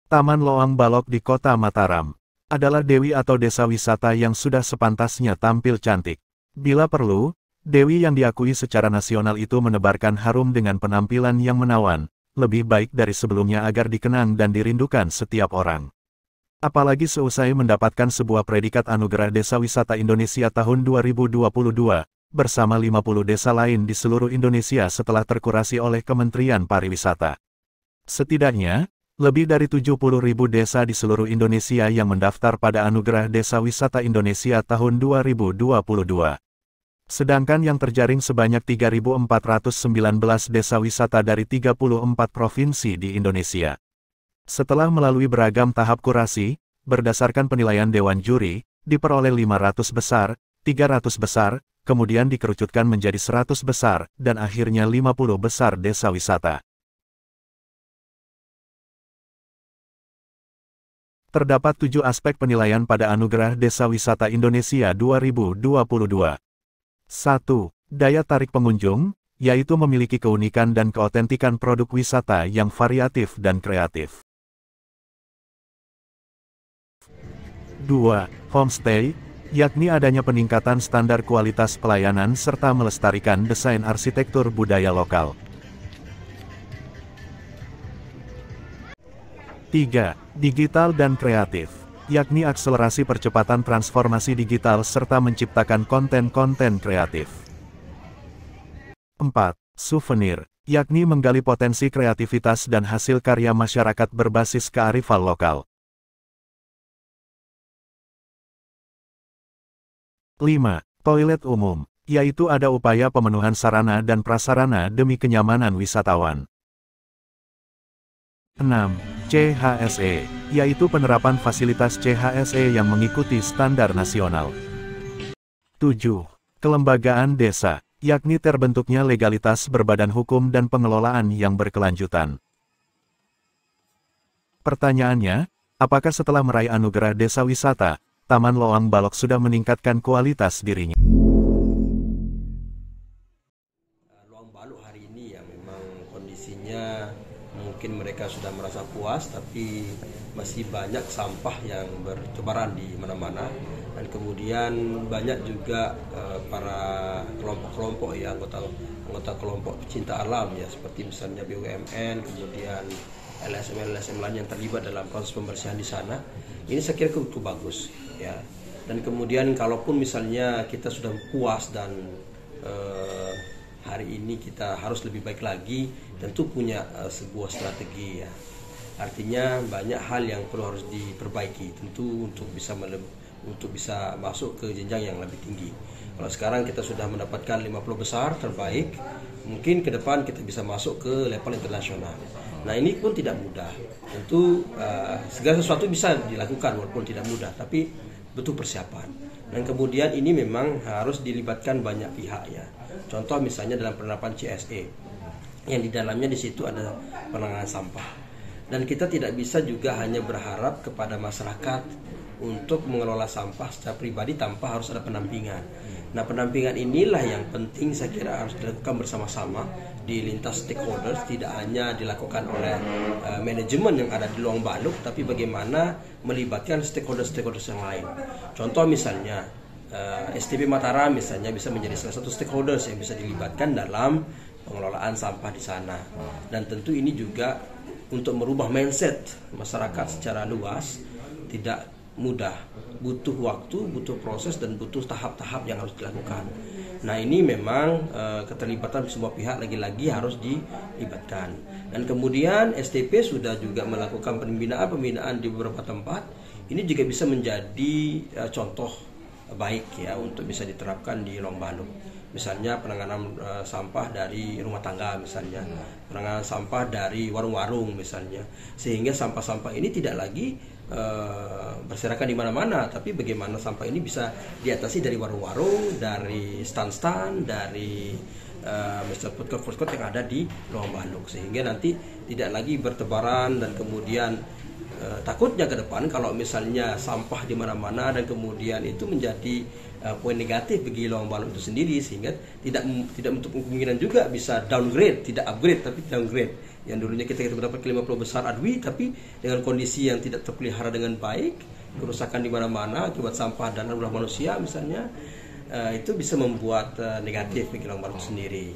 Taman Loang Balok di Kota Mataram adalah dewi atau desa wisata yang sudah sepantasnya tampil cantik. Bila perlu, dewi yang diakui secara nasional itu menebarkan harum dengan penampilan yang menawan, lebih baik dari sebelumnya agar dikenang dan dirindukan setiap orang. Apalagi seusai mendapatkan sebuah predikat Anugerah Desa Wisata Indonesia tahun 2022, bersama 50 desa lain di seluruh Indonesia setelah terkurasi oleh Kementerian Pariwisata. Setidaknya, lebih dari 70.000 desa di seluruh Indonesia yang mendaftar pada Anugerah Desa Wisata Indonesia tahun 2022. Sedangkan yang terjaring sebanyak 3.419 desa wisata dari 34 provinsi di Indonesia. Setelah melalui beragam tahap kurasi, berdasarkan penilaian Dewan Juri, diperoleh 500 besar, 300 besar, kemudian dikerucutkan menjadi 100 besar, dan akhirnya 50 besar desa wisata. Terdapat 7 aspek penilaian pada Anugerah Desa Wisata Indonesia 2022. 1. Daya tarik pengunjung, yaitu memiliki keunikan dan keotentikan produk wisata yang variatif dan kreatif. 2. Homestay, yakni adanya peningkatan standar kualitas pelayanan serta melestarikan desain arsitektur budaya lokal. 3. Digital dan kreatif, yakni akselerasi percepatan transformasi digital serta menciptakan konten-konten kreatif. 4. Souvenir, yakni menggali potensi kreativitas dan hasil karya masyarakat berbasis kearifan lokal. 5. Toilet umum, yaitu ada upaya pemenuhan sarana dan prasarana demi kenyamanan wisatawan. 6. CHSE, yaitu penerapan fasilitas CHSE yang mengikuti standar nasional. 7. Kelembagaan desa, yakni terbentuknya legalitas berbadan hukum dan pengelolaan yang berkelanjutan. Pertanyaannya, apakah setelah meraih anugerah desa wisata, Taman Loang Balok sudah meningkatkan kualitas dirinya? Loang Balok hari ini ya memang kondisinya mungkin mereka sudah merasa puas, tapi masih banyak sampah yang bertebaran di mana-mana, dan kemudian banyak juga para kelompok-kelompok ya, anggota kelompok pecinta alam ya, seperti misalnya BUMN, kemudian LSM lain yang terlibat dalam proses pembersihan di sana. Ini saya kira cukup bagus ya. Dan kemudian kalaupun misalnya kita sudah puas dan hari ini kita harus lebih baik lagi, tentu punya sebuah strategi ya. Artinya banyak hal yang perlu harus diperbaiki tentu untuk bisa masuk ke jenjang yang lebih tinggi. Kalau sekarang kita sudah mendapatkan 50 besar terbaik, mungkin ke depan kita bisa masuk ke level internasional. Nah ini pun tidak mudah. Tentu segala sesuatu bisa dilakukan walaupun tidak mudah, tapi butuh persiapan. Dan kemudian ini memang harus dilibatkan banyak pihak ya. Contoh misalnya dalam penerapan CSE, yang di dalamnya di situ ada penanganan sampah. Dan kita tidak bisa juga hanya berharap kepada masyarakat untuk mengelola sampah secara pribadi tanpa harus ada pendampingan. Nah pendampingan inilah yang penting saya kira harus dilakukan bersama-sama di lintas stakeholders, tidak hanya dilakukan oleh manajemen yang ada di Loang Balok, tapi bagaimana melibatkan stakeholders yang lain. Contoh misalnya STP Mataram misalnya bisa menjadi salah satu stakeholders yang bisa dilibatkan dalam pengelolaan sampah di sana. Dan tentu ini juga untuk merubah mindset masyarakat secara luas tidak mudah, butuh waktu, butuh proses, dan butuh tahap-tahap yang harus dilakukan. Nah ini memang keterlibatan semua pihak lagi-lagi harus dilibatkan. Dan kemudian STP sudah juga melakukan pembinaan di beberapa tempat. Ini juga bisa menjadi contoh baik ya untuk bisa diterapkan di Loang Balok. Misalnya penanganan sampah dari rumah tangga misalnya, penanganan sampah dari warung-warung misalnya, sehingga sampah-sampah ini tidak lagi berserakan di mana-mana, tapi bagaimana sampah ini bisa diatasi dari warung-warung, dari stand-stand, dari food court yang ada di Loang Balok, sehingga nanti tidak lagi bertebaran dan kemudian takutnya ke depan kalau misalnya sampah di mana-mana dan kemudian itu menjadi poin negatif bagi Lawang Baluk itu sendiri, sehingga tidak menutup kemungkinan juga bisa downgrade, tidak upgrade tapi downgrade. Yang dulunya kita mendapat ke 50 besar adwi, tapi dengan kondisi yang tidak terpelihara dengan baik, kerusakan di mana-mana akibat sampah dan ulah manusia misalnya, itu bisa membuat negatif bagi Lawang Baluk sendiri.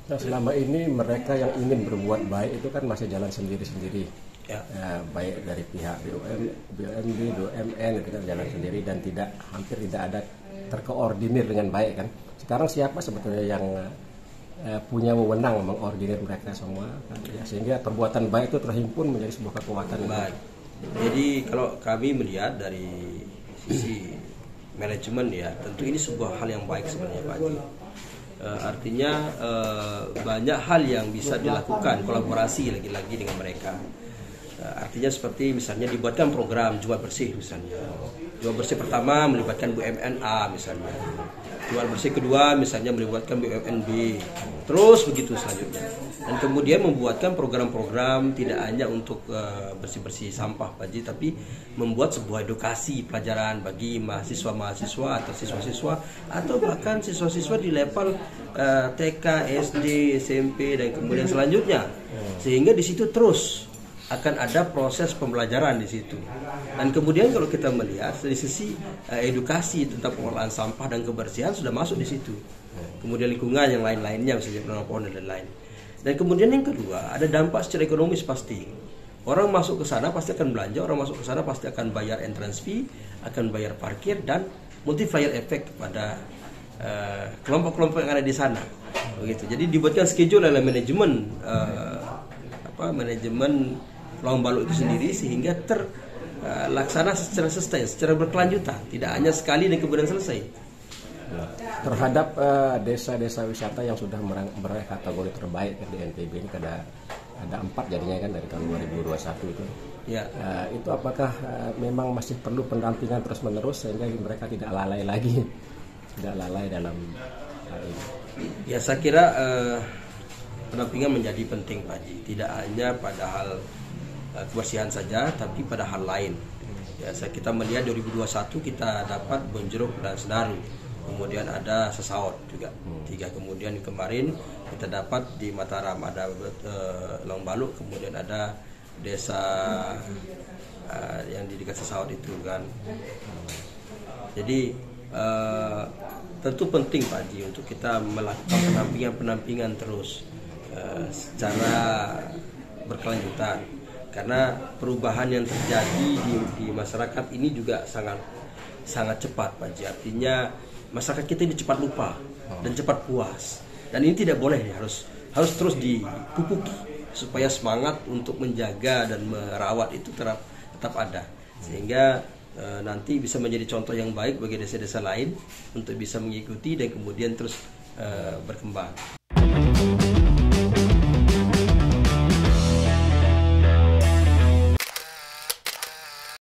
Nah, selama ini mereka yang ingin berbuat baik itu kan masih jalan sendiri-sendiri. Ya, baik dari pihak BUMD, BUMN itu kan jalan sendiri dan hampir tidak ada terkoordinir dengan baik kan. Sekarang siapa sebetulnya yang punya wewenang mengordinir mereka semua kan? Ya, sehingga perbuatan baik itu terhimpun menjadi sebuah kekuatan. Baik. Jadi kalau kami melihat dari sisi manajemen ya, tentu ini sebuah hal yang baik sebenarnya Pak Haji. Artinya banyak hal yang bisa dilakukan kolaborasi lagi-lagi dengan mereka. Artinya seperti misalnya dibuatkan program jual bersih misalnya. Jual bersih pertama melibatkan BUMN A misalnya. Jual bersih kedua misalnya melibatkan BUMN B. Terus begitu selanjutnya. Dan kemudian membuatkan program-program tidak hanya untuk bersih-bersih sampah Pak Haji, tapi membuat sebuah edukasi pelajaran bagi mahasiswa-mahasiswa atau siswa-siswa atau bahkan siswa-siswa di level TK, SD, SMP dan kemudian selanjutnya. Sehingga di situ terus akan ada proses pembelajaran di situ. Dan kemudian kalau kita melihat dari sisi edukasi tentang pengolahan sampah dan kebersihan sudah masuk di situ. Kemudian lingkungan yang lain-lainnya misalnya penanaman pohon dan lain-lain. Dan kemudian yang kedua, ada dampak secara ekonomis pasti. Orang masuk ke sana pasti akan belanja, orang masuk ke sana pasti akan bayar entrance fee, akan bayar parkir dan multiplier effect kepada kelompok-kelompok yang ada di sana. Begitu. Jadi dibuatkan schedule oleh manajemen manajemen Lawang Baluk itu sendiri sehingga terlaksana secara sustain, secara berkelanjutan, tidak hanya sekali dan kemudian selesai. Terhadap desa-desa wisata yang sudah meraih kategori terbaik di NTB ini ada 4 jadinya kan dari tahun 2021 itu. Ya. Itu apakah memang masih perlu pendampingan terus-menerus sehingga mereka tidak lalai lagi, tidak lalai dalam hal ini? Ya saya kira pendampingan menjadi penting Pak Haji, tidak hanya pada hal kebersihan saja, tapi pada hal lain. Ya, kita melihat 2021 kita dapat Bonjeruk dan Senaru, kemudian ada Sesaut juga 3, kemudian kemarin kita dapat di Mataram ada Lawang Baluk, kemudian ada desa yang di dekat Sesaut itu kan. Jadi tentu penting Pak Haji untuk kita melakukan pendampingan terus secara berkelanjutan, karena perubahan yang terjadi di masyarakat ini juga sangat cepat Pak Haji. Artinya masyarakat kita ini cepat lupa dan cepat puas, dan ini tidak boleh, harus terus dipupuki supaya semangat untuk menjaga dan merawat itu tetap ada, sehingga nanti bisa menjadi contoh yang baik bagi desa-desa lain untuk bisa mengikuti dan kemudian terus berkembang.